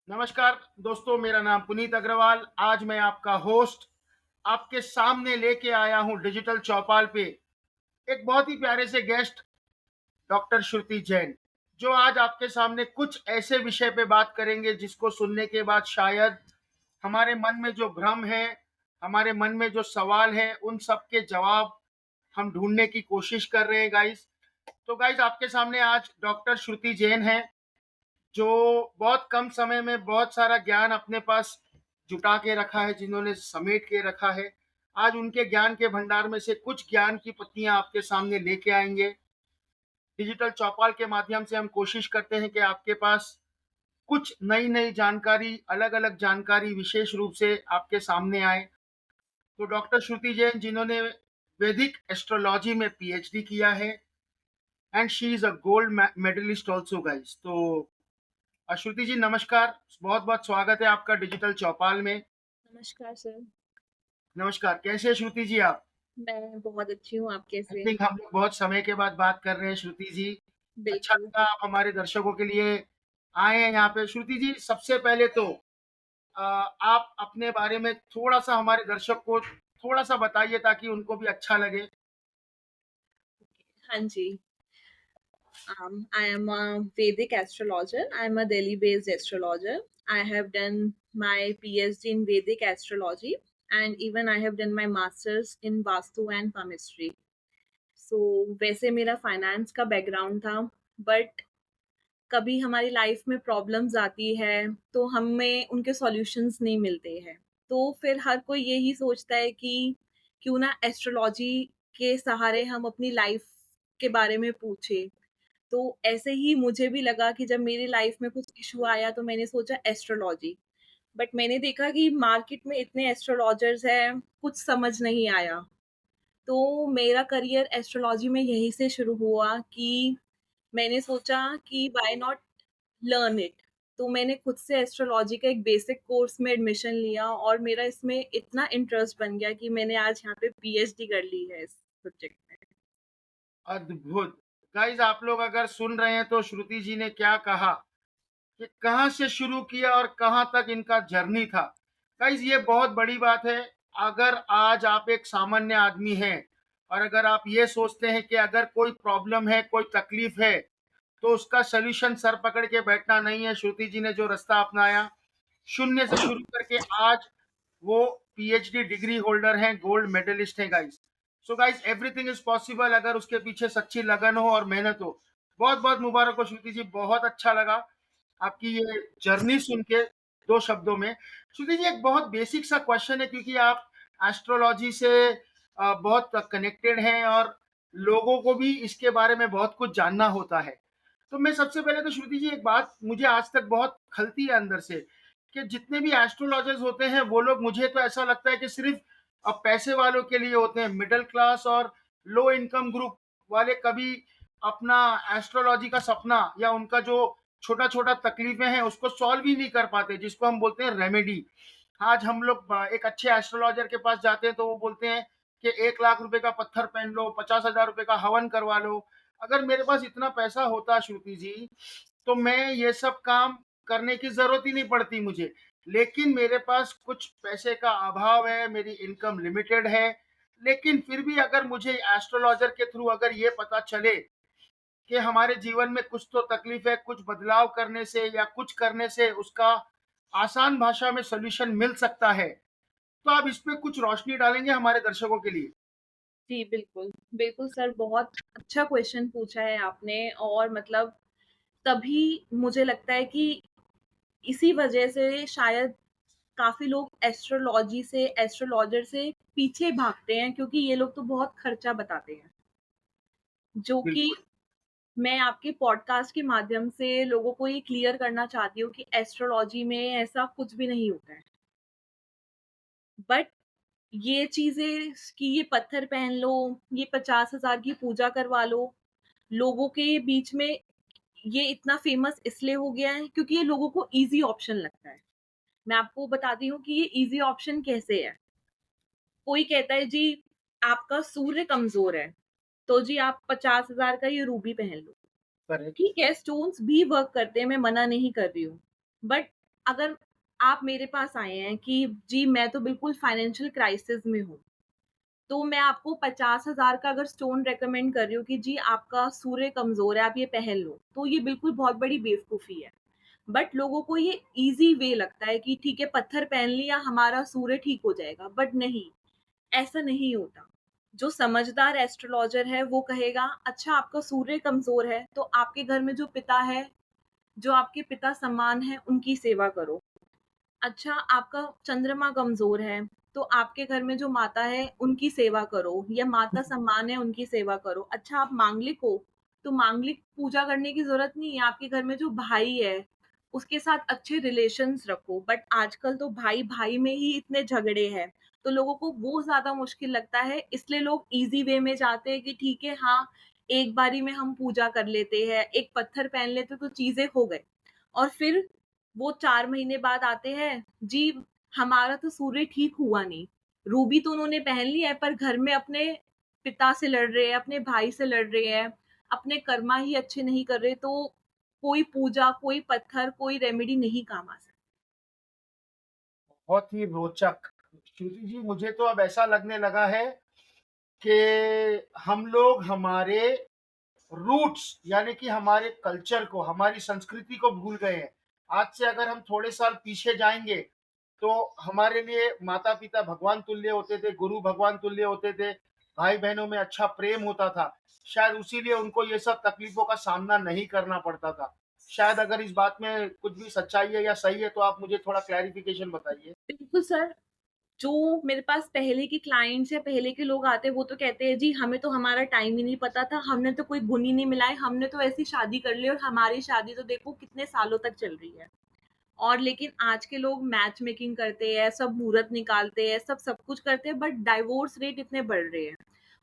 नमस्कार दोस्तों, मेरा नाम पुनीत अग्रवाल। आज मैं आपका होस्ट आपके सामने लेके आया हूँ डिजिटल चौपाल पे एक बहुत ही प्यारे से गेस्ट, डॉक्टर श्रुति जैन, जो आज आपके सामने कुछ ऐसे विषय पे बात करेंगे जिसको सुनने के बाद शायद हमारे मन में जो भ्रम है, हमारे मन में जो सवाल है, उन सब के जवाब हम ढूंढने की कोशिश कर रहे हैं गाइस। तो गाइस, आपके सामने आज डॉक्टर श्रुति जैन है, जो बहुत कम समय में बहुत सारा ज्ञान अपने पास जुटा के रखा है, जिन्होंने समेट के रखा है। आज उनके ज्ञान के भंडार में से कुछ ज्ञान की पत्तियां आपके सामने लेके आएंगे। डिजिटल चौपाल के माध्यम से हम कोशिश करते हैं कि आपके पास कुछ नई नई जानकारी, अलग अलग जानकारी विशेष रूप से आपके सामने आए। तो डॉक्टर श्रुति जैन, जिन्होंने वैदिक एस्ट्रोलॉजी में पीएचडी किया है, and she is a gold medallist also guys. तो श्रुति जी, नमस्कार। बहुत-बहुत स्वागत है आपका डिजिटल चौपाल में। नमस्कार सर। नमस्कार, कैसे हैं श्रुति जी आप? मैं बहुत अच्छी हूँ, आप आई कैसे हैं? थिंक हम लोग बहुत समय के बाद बात कर रहे हैं श्रुति जी। अच्छा बिल्कुल। लगा आप हमारे दर्शकों के लिए आए हैं यहाँ पे। श्रुति जी, सबसे पहले तो आप अपने बारे में थोड़ा-सा हमारे दर्शक को थोड़ा-सा बताइए ताकि उनको भी अच्छा लगे। हाँ जी। I am a Vedic astrologer. I am a Delhi-based astrologer. I have done my PhD in Vedic astrology and even I have done my master's in Vastu and Palmistry. So वैसे मेरा फाइनेंस का background था, but कभी हमारी life में problems आती है तो हमें उनके सॉल्यूशंस नहीं मिलते हैं। तो फिर हर कोई यही सोचता है कि क्यों ना एस्ट्रोलॉजी के सहारे हम अपनी लाइफ के बारे में पूछें। तो ऐसे ही मुझे भी लगा कि जब मेरी लाइफ में कुछ इश्यू आया तो मैंने सोचा एस्ट्रोलॉजी। बट मैंने देखा कि मार्केट में इतने एस्ट्रोलॉजर्स हैं, कुछ समझ नहीं आया। तो मेरा करियर एस्ट्रोलॉजी में यहीं से शुरू हुआ कि मैंने सोचा कि व्हाई नॉट लर्न इट। तो मैंने खुद से एस्ट्रोलॉजी का एक बेसिक कोर्स में एडमिशन लिया और मेरा इसमें इतना इंटरेस्ट बन गया कि मैंने आज यहाँ पे पीएचडी कर ली है इस सब्जेक्ट में। अद्भुत! गाइज़, आप लोग अगर सुन रहे हैं तो श्रुति जी ने क्या कहा कि कहाँ से शुरू किया और कहाँ तक इनका जर्नी था। गाइज़, ये बहुत बड़ी बात है। अगर आज आप एक सामान्य आदमी हैं और अगर आप ये सोचते हैं कि अगर कोई प्रॉब्लम है, कोई तकलीफ है, तो उसका सॉल्यूशन सर पकड़ के बैठना नहीं है। श्रुति जी ने जो रास्ता अपनाया, शून्य से शुरू करके आज वो पीएचडी डिग्री होल्डर हैं, गोल्ड मेडलिस्ट हैं guys. So guys, everything is possible अगर उसके पीछे सच्ची लगन हो और मेहनत हो। बहुत-बहुत मुबारक हो श्रुति जी, बहुत अच्छा लगा आपकी ये जर्नी सुन के 2 शब्दों में। श्रुति जी, एक बहुत बेसिक सा क्वेश्चन है, क्योंकि आप एस्ट्रोलॉजी से बहुत कनेक्टेड हैं और लोगों को भी इसके बारे में बहुत कुछ जानना होता है। तो मैं सबसे पहले तो श्रुति जी, एक बात मुझे आज तक बहुत खलती है अंदर से, कि जितने भी एस्ट्रोलॉजर्स होते हैं वो लोग, मुझे तो ऐसा लगता है कि सिर्फ़ पैसे वालों के लिए होते हैं। मिडल क्लास और लो इनकम ग्रुप वाले कभी अपना एस्ट्रोलॉजी का सपना या उनका जो छोटा-छोटा तकलीफ़ें हैं उसको सॉल्व ही नहीं कर पाते, जिसको हम बोलते हैं रेमेडी। आज हम लोग एक अच्छे एस्ट्रोलॉजर के पास जाते हैं तो वो बोलते हैं कि 1 लाख रुपए का पत्थर पहन लो, 50,000 रुपए का हवन करवा लो। अगर मेरे पास इतना पैसा होता श्रुति जी, तो मैं ये सब काम करने की ज़रूरत ही नहीं पड़ती मुझे। लेकिन मेरे पास कुछ पैसे का अभाव है, मेरी इनकम लिमिटेड है। लेकिन फिर भी अगर मुझे एस्ट्रोलॉजर के थ्रू अगर ये पता चले कि हमारे जीवन में कुछ तो तकलीफ है, कुछ बदलाव करने से या कुछ करने से उसका आसान भाषा में सॉल्यूशन मिल सकता है, तो आप इस पे कुछ रोशनी डालेंगे हमारे दर्शकों के लिए? जी, बिल्कुल। बिल्कुल सर, बहुत अच्छा क्वेश्चन पूछा है आपने और मतलब तभी मुझे लगता है कि इसी वजह से शायद काफ़ी लोग एस्ट्रोलॉजी से, एस्ट्रोलॉजर से पीछे भागते हैं क्योंकि ये लोग तो बहुत खर्चा बताते हैं। जो कि बिल्कुल, मैं आपके पॉडकास्ट के माध्यम से लोगों को ये क्लियर करना चाहती हूँ कि एस्ट्रोलॉजी में ऐसा कुछ भी नहीं होता है। बट ये चीज़ें कि ये पत्थर पहन लो, ये 50,000 की पूजा करवा लो, लोगों के बीच में ये इतना फ़ेमस इसलिए हो गया है क्योंकि ये लोगों को ईज़ी ऑप्शन लगता है। मैं आपको बताती हूँ कि ये ईज़ी ऑप्शन कैसे है। कोई कहता है जी आपका सूर्य कमज़ोर है, तो जी आप 50,000 का ये रूबी पहन लो। करेक्ट, ठीक है, स्टोन्स भी वर्क करते हैं, मैं मना नहीं कर रही हूँ। बट अगर आप मेरे पास आए हैं कि जी मैं तो बिल्कुल फाइनेंशियल क्राइसिस में हूँ, तो मैं आपको 50,000 का अगर स्टोन रिकमेंड कर रही हूँ कि जी आपका सूर्य कमज़ोर है, आप ये पहन लो, तो ये बिल्कुल बहुत बड़ी बेवकूफ़ी है। बट लोगों को ये ईज़ी वे लगता है कि ठीक है पत्थर पहन लिया हमारा सूर्य ठीक हो जाएगा, बट नहीं, ऐसा नहीं होता। जो समझदार एस्ट्रोलॉजर है वो कहेगा अच्छा आपका सूर्य कमज़ोर है, तो आपके घर में जो पिता है, जो आपके पिता समान है, उनकी सेवा करो। अच्छा आपका चंद्रमा कमज़ोर है, तो आपके घर में जो माता है उनकी सेवा करो या माता सम्मान है उनकी सेवा करो। अच्छा आप मांगलिक हो, तो मांगलिक पूजा करने की ज़रूरत नहीं है, आपके घर में जो भाई है, उसके साथ अच्छे रिलेशंस रखो। बट आजकल तो भाई-भाई में ही इतने झगड़े हैं, तो लोगों को वो ज़्यादा मुश्किल लगता है, इसलिए लोग ईज़ी वे में जाते हैं कि ठीक है हाँ, एक बारी में हम पूजा कर लेते हैं, एक पत्थर पहन लेते तो चीज़ें हो गई। और फिर वो 4 महीने बाद आते हैं, जी हमारा तो सूर्य ठीक हुआ नहीं। रूबी तो उन्होंने पहन लिया है पर घर में अपने पिता से लड़ रहे हैं, अपने भाई से लड़ रहे हैं, अपने कर्मा ही अच्छे नहीं कर रहे, तो कोई पूजा, कोई पत्थर, कोई रेमेडी नहीं काम आ सकती। बहुत ही रोचक। श्रुति जी, मुझे तो अब ऐसा लगने लगा है कि हम लोग हमारे रूट्स यानी कि हमारे कल्चर को, हमारी संस्कृति को भूल गए हैं। आज से अगर हम थोड़े साल पीछे जाएँगे, तो हमारे लिए माता-पिता भगवान तुल्य होते थे, गुरु भगवान तुल्य होते थे, भाई-बहनों में अच्छा प्रेम होता था। शायद उसीलिए उनको ये सब तकलीफ़ों का सामना नहीं करना पड़ता था। शायद अगर इस बात में कुछ भी सच्चाई है या सही है, तो आप मुझे थोड़ा क्लैरिफ़िकेशन बताइए? बिल्कुल सर, जो मेरे पास पहले के क्लाइंट्स या पहले के लोग आते हैं वो तो कहते हैं जी हमें तो हमारा टाइम ही नहीं पता था, हमने तो कोई गुण ही नहीं मिलाए, हमने तो ऐसी शादी कर ली और हमारी शादी तो देखो कितने सालों तक चल रही है। और लेकिन आज के लोग मैच मेकिंग करते हैं, सब मुहूर्त निकालते हैं, सब सब कुछ करते हैं बट डाइवोर्स रेट इतने बढ़ रहे हैं।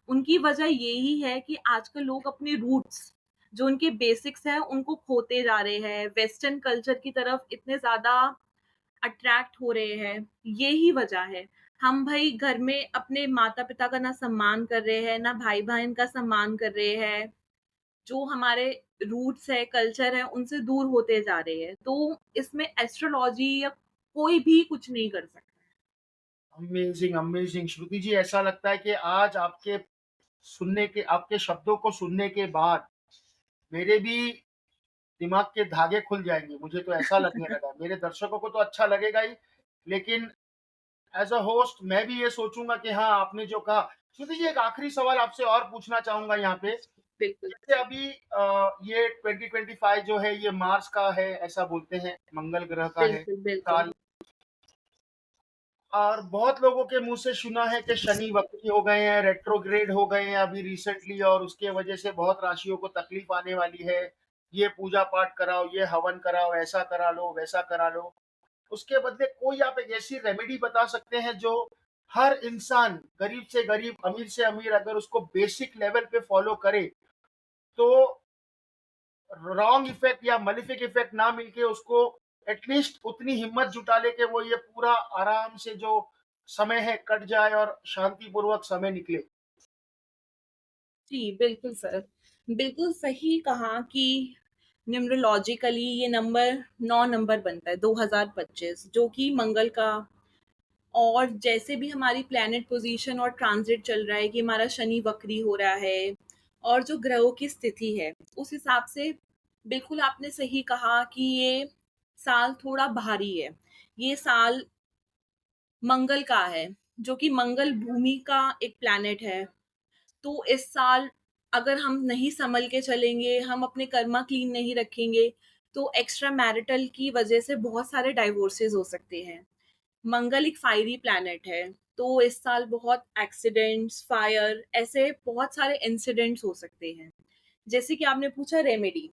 उनकी वजह यही है कि आजकल लोग अपने रूट्स, जो उनके बेसिक्स हैं, उनको खोते जा रहे हैं। वेस्टर्न कल्चर की तरफ इतने ज़्यादा अट्रैक्ट हो रहे हैं, यही वजह है। हम भई घर में अपने माता-पिता का ना सम्मान कर रहे हैं, ना भाई-बहन का सम्मान कर रहे हैं। जो हमारे रूट्स है, कल्चर है, उनसे दूर होते जा रहे हैं। तो इसमें एस्ट्रोलॉजी या कोई भी कुछ नहीं कर सकता। Amazing, amazing. श्रुति जी, ऐसा लगता है कि आज आपके शब्दों को सुनने के बाद मेरे भी दिमाग के धागे खुल जाएँगे, मुझे तो ऐसा लगने लगा है। मेरे दर्शकों को तो अच्छा लगेगा ही, लेकिन एज़ अ होस्ट मैं भी ये सोचूँगा कि हाँ, आपने जो कहा। श्रुति जी, एक आखिरी सवाल आपसे और पूछना चाहूँगा यहाँ पे। बिल्कुल, जैसे अभी ये 2025 जो है ये मार्स का है, ऐसा बोलते हैं, मंगल ग्रह का है बिल्कुल, बिल्कुल। साल। और बहुत लोगों के मुँह से सुना है कि शनि वक्री हो गए हैं, रेट्रोग्रेड हो गए हैं अभी रिसेंटली, और उसके वजह से बहुत राशियों को तकलीफ आने वाली है। ये पूजा-पाठ कराओ, ये हवन कराओ, ऐसा करा लो, वैसा करा लो। उसके बदले कोई आप एक ऐसी रेमेडी बता सकते हैं जो हर इंसान, गरीब से गरीब, अमीर से अमीर, अगर उसको बेसिक लेवल पे फॉलो करे, तो रॉन्ग इफेक्ट या मलेफिक इफेक्ट ना मिलके उसको एटलीस्ट उतनी हिम्मत जुटा ले कि वो ये पूरा आराम से जो समय है कट जाए और शांतिपूर्वक समय निकले। जी, बिल्कुल सर। बिल्कुल सही कहा कि न्यूमरोलॉजिकली ये नंबर 9 नंबर बनता है 2025 जो कि मंगल का, और जैसे भी हमारी प्लैनेट पोजीशन और ट्रांजिट चल रहा है कि हमारा शनि वक्री हो रहा है और जो ग्रहों की स्थिति है, उस हिसाब से बिल्कुल आपने सही कहा कि ये साल थोड़ा भारी है। ये साल मंगल का है, जो कि मंगल भूमि का एक प्लैनेट है। तो इस साल अगर हम नहीं सँभल के चलेंगे, हम अपने कर्मा क्लीन नहीं रखेंगे, तो एक्स्ट्रा मैरिटल की वजह से बहुत सारे डाइवोर्सेज़ हो सकते हैं। मंगल एक फायरी प्लैनेट है, तो इस साल बहुत एक्सीडेंट्स, फायर ऐसे बहुत सारे इंसिडेंट्स हो सकते हैं। जैसे कि आपने पूछा रेमेडी,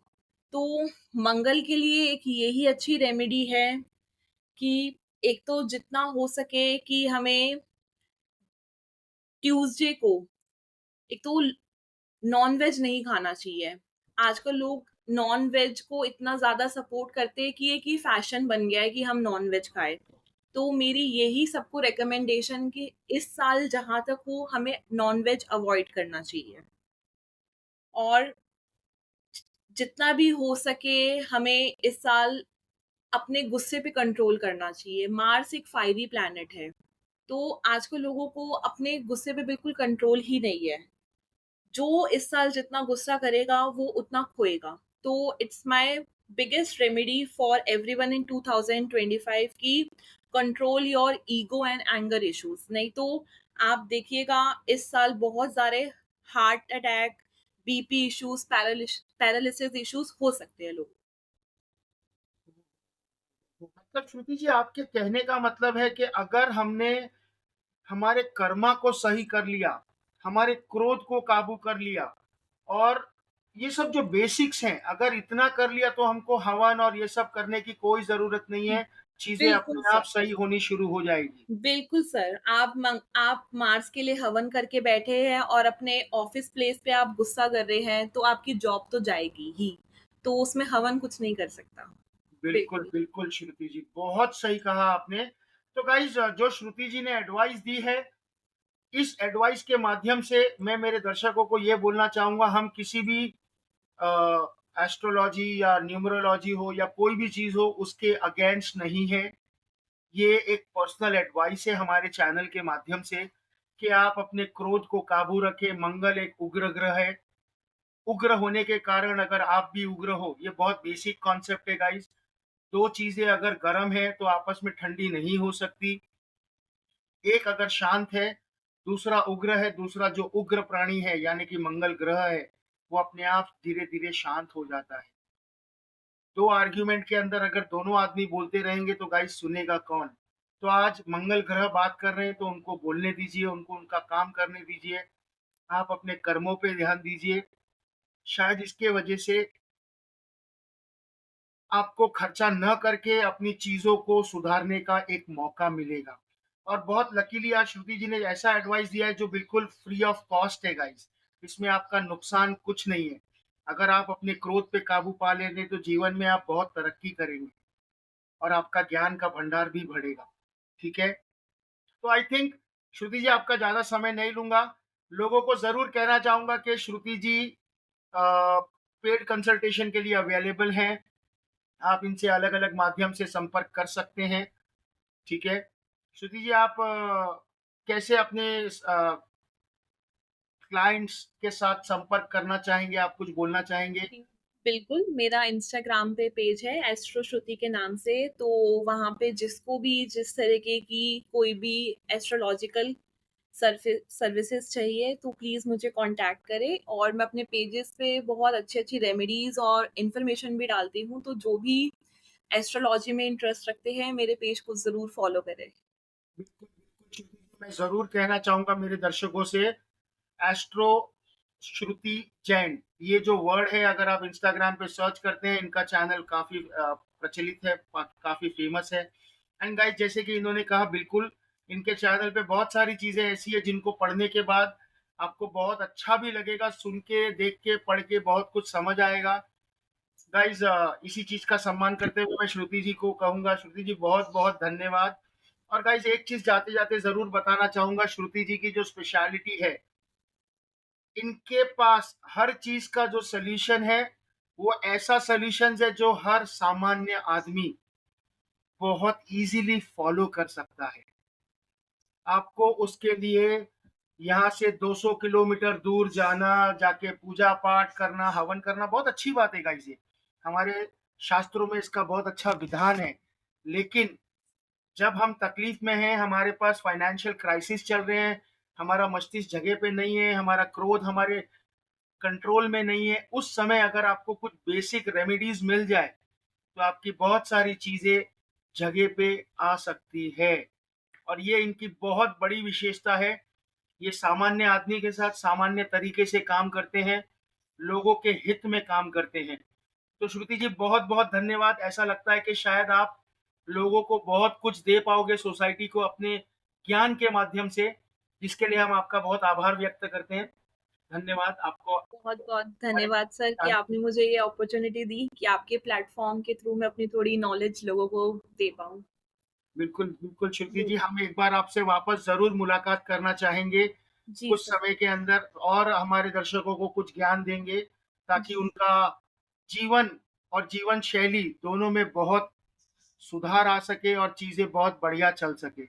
तो मंगल के लिए एक यही अच्छी रेमेडी है कि एक तो जितना हो सके कि हमें ट्यूसडे को एक तो नॉन-वेज नहीं खाना चाहिए। आजकल लोग नॉन-वेज को इतना ज़्यादा सपोर्ट करते हैं कि एक ये फैशन बन गया है कि हम नॉन-वेज खाएँ। तो मेरी यही सबको रिकमेंडेशन कि इस साल जहाँ तक हो हमें नॉन-वेज अवॉइड करना चाहिए। और जितना भी हो सके हमें इस साल अपने गुस्से पे कंट्रोल करना चाहिए। मार्स एक फायरी प्लैनेट है, तो आजकल लोगों को अपने गुस्से पे बिल्कुल कंट्रोल ही नहीं है। जो इस साल जितना गुस्सा करेगा वो उतना खोएगा। तो it's my biggest remedy for everyone in 2025 की control your ego and anger issues. नहीं तो आप देखिएगा इस साल बहुत सारे heart attack, BP issues, paralysis issues हो सकते हैं लोग। मतलब श्रुति जी, आपके कहने का मतलब है कि अगर हमने हमारे कर्मा को सही कर लिया, हमारे क्रोध को काबू कर लिया, और ये सब जो बेसिक्स हैं अगर इतना कर लिया, तो हमको हवन और ये सब करने की कोई जरूरत नहीं है। चीजें बिल्कुल अपने सर। आप सही होनी शुरू हो जाएगी। बिल्कुल सर, आप मार्स के लिए हवन करके बैठे हैं और अपने ऑफिस प्लेस पे आप गुस्सा कर रहे हैं, तो आपकी जॉब तो जाएगी ही। तो उसमें हवन कुछ नहीं कर सकता। बिल्कुल, बिल्कुल। बिल्कुल श्रुति जी, बहुत सही कहा आपने। तो गाइस, जो श्रुति जी ने एडवाइस दी है, इस एडवाइस के माध्यम से मैं मेरे दर्शकों को ये बोलना चाहूँगा, हम किसी भी एस्ट्रोलॉजी या न्यूमरोलॉजी हो या कोई भी चीज़ हो, उसके अगेंस्ट नहीं है। ये एक पर्सनल एडवाइस है हमारे चैनल के माध्यम से कि आप अपने क्रोध को काबू रखें। मंगल एक उग्र ग्रह है। उग्र होने के कारण अगर आप भी उग्र हो, ये बहुत बेसिक कॉन्सेप्ट है गाइस। 2 चीज़ें अगर गर्म है तो आपस में ठंडी नहीं हो सकती। एक अगर शांत है, दूसरा उग्र है, दूसरा जो उग्र प्राणी है यानी कि मंगल ग्रह है, वो अपने आप धीरे-धीरे शांत हो जाता है। 2 आर्ग्यूमेंट के अंदर अगर दोनों आदमी बोलते रहेंगे तो गाइस सुनेगा कौन? तो आज मंगल ग्रह बात कर रहे हैं तो उनको बोलने दीजिए, उनको उनका काम करने दीजिए। आप अपने कर्मों पे ध्यान दीजिए। शायद इसके वजह से आपको खर्चा न करके अपनी चीज़ों को सुधारने का एक मौका मिलेगा। और बहुत लकीली आज श्रुति जी ने ऐसा एडवाइस दिया है जो बिल्कुल फ्री ऑफ कॉस्ट है गाइस। इसमें आपका नुकसान कुछ नहीं है। अगर आप अपने क्रोध पे काबू पा लेंगे तो जीवन में आप बहुत तरक्की करेंगे और आपका ज्ञान का भंडार भी बढ़ेगा। ठीक है? तो आई थिंक श्रुति जी, आपका ज़्यादा समय नहीं लूँगा। लोगों को ज़रूर कहना चाहूँगा कि श्रुति जी पेड कंसल्टेशन के लिए अवेलेबल हैं। आप इनसे अलग-अलग माध्यम से संपर्क कर सकते हैं। ठीक है? श्रुति जी, आप कैसे अपने क्लाइंट्स के साथ संपर्क करना चाहेंगे? आप कुछ बोलना चाहेंगे? जी, बिल्कुल, मेरा इंस्टाग्राम पे पेज है एस्ट्रो श्रुति के नाम से, तो वहाँ पे जिसको भी जिस तरीके की कोई भी एस्ट्रोलॉजिकल सर्विसेज चाहिए तो प्लीज़ मुझे कांटेक्ट करें। और मैं अपने पेजेस पे बहुत अच्छी-अच्छी रेमेडीज़ और इन्फॉर्मेशन भी डालती हूँ, तो जो भी एस्ट्रोलॉजी में इंटरेस्ट रखते हैं, मेरे पेज को ज़रूर फॉलो करें। बिल्कुल, बिल्कुल श्रुति जी, मैं ज़रूर कहना चाहूँगा मेरे दर्शकों से, एस्ट्रो श्रुति जैन, ये जो वर्ड है अगर आप इंस्टाग्राम पे सर्च करते हैं, इनका चैनल काफ़ी प्रचलित है, काफ़ी फेमस है। एंड गाइस, जैसे कि इन्होंने कहा, बिल्कुल इनके चैनल पे बहुत सारी चीज़ें ऐसी है जिनको पढ़ने के बाद आपको बहुत अच्छा भी लगेगा, सुन के, देख के, पढ़ के बहुत कुछ समझ आएगा। गाइस, इसी चीज़ का सम्मान करते हुए मैं श्रुति जी को कहूँगा, श्रुति जी बहुत-बहुत धन्यवाद। और गाइस, एक चीज़ जाते-जाते ज़रूर बताना चाहूँगा, श्रुति जी की जो स्पेशलिटी है, इनके पास हर चीज़ का जो सॉल्यूशन है, वो ऐसा सॉल्यूशंस है जो हर सामान्य आदमी बहुत ईज़िली फ़ॉलो कर सकता है। आपको उसके लिए यहाँ से 200 किलोमीटर दूर जाना, जाके पूजा-पाठ करना, हवन करना बहुत अच्छी बात है गाइस ये। हमारे शास्त्रों में इसका बहुत अच्छा विधान है। लेकिन जब हम तकलीफ में हैं, हमारे पास फाइनेंशियल क्राइसिस चल रहे हैं, हमारा मस्तिष्क जगह पे नहीं है, हमारा क्रोध हमारे कंट्रोल में नहीं है, उस समय अगर आपको कुछ बेसिक रेमेडीज़ मिल जाए, तो आपकी बहुत सारी चीज़ें जगह पे आ सकती है। और ये इनकी बहुत बड़ी विशेषता है। ये सामान्य आदमी के साथ सामान्य तरीके से काम करते हैं, लोगों के हित में काम करते हैं। तो श्रुति जी, बहुत-बहुत धन्यवाद। ऐसा लगता है कि शायद आप लोगों को बहुत कुछ दे पाओगे, सोसाइटी को, अपने ज्ञान के माध्यम से, जिसके लिए हम आपका बहुत आभार व्यक्त करते हैं। धन्यवाद आपको। बहुत-बहुत हमारे धन्यवाद सर कि आपने मुझे ये अपॉर्च्युनिटी दी कि आपके प्लेटफ़ॉर्म के थ्रू मैं अपनी थोड़ी नॉलेज लोगों को दे पाऊँ। बिल्कुल, बिल्कुल श्रुति जी, बिल्कुल। हम एक बार आपसे वापस ज़रूर मुलाकात करना चाहेंगे, जी कुछ सर। समय के अंदर, और हमारे दर्शकों को कुछ ज्ञान देंगे, ताकि जी। उनका जीवन और जीवन शैली दोनों में बहुत सुधार आ सके और चीजें बहुत बढ़िया चल सके।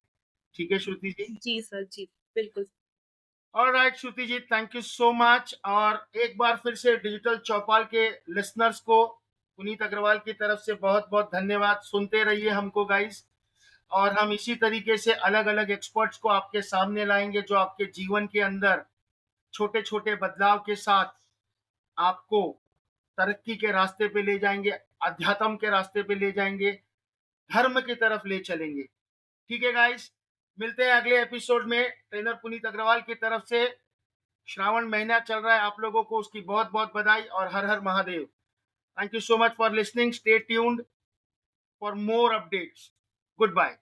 ठीक है श्रुति जी? जी सर, जी बिल्कुल। Alright Shruti ji, thank you so much. और एक बार फिर से डिजिटल चौपाल के लिसनर्स को पुनीत अग्रवाल की तरफ से बहुत बहुत धन्यवाद। सुनते रहिए हमको गाइस, और हम इसी तरीके से अलग अलग एक्सपर्ट्स को आपके सामने लाएंगे जो आपके जीवन के अंदर छोटे छोटे बदलाव के साथ आपको तरक्की के रास्ते पे ले जाएंगे, अध्यात्म के रास्ते पे ले जाएंगे, धर्म की तरफ ले चलेंगे। ठीक है गाइस, मिलते हैं अगले एपिसोड में। ट्रेनर पुनीत अग्रवाल की तरफ से श्रावण महीना चल रहा है, आप लोगों को उसकी बहुत बहुत बधाई और हर हर Mahadev. Thank you so much for listening, stay tuned for more updates. Good bye.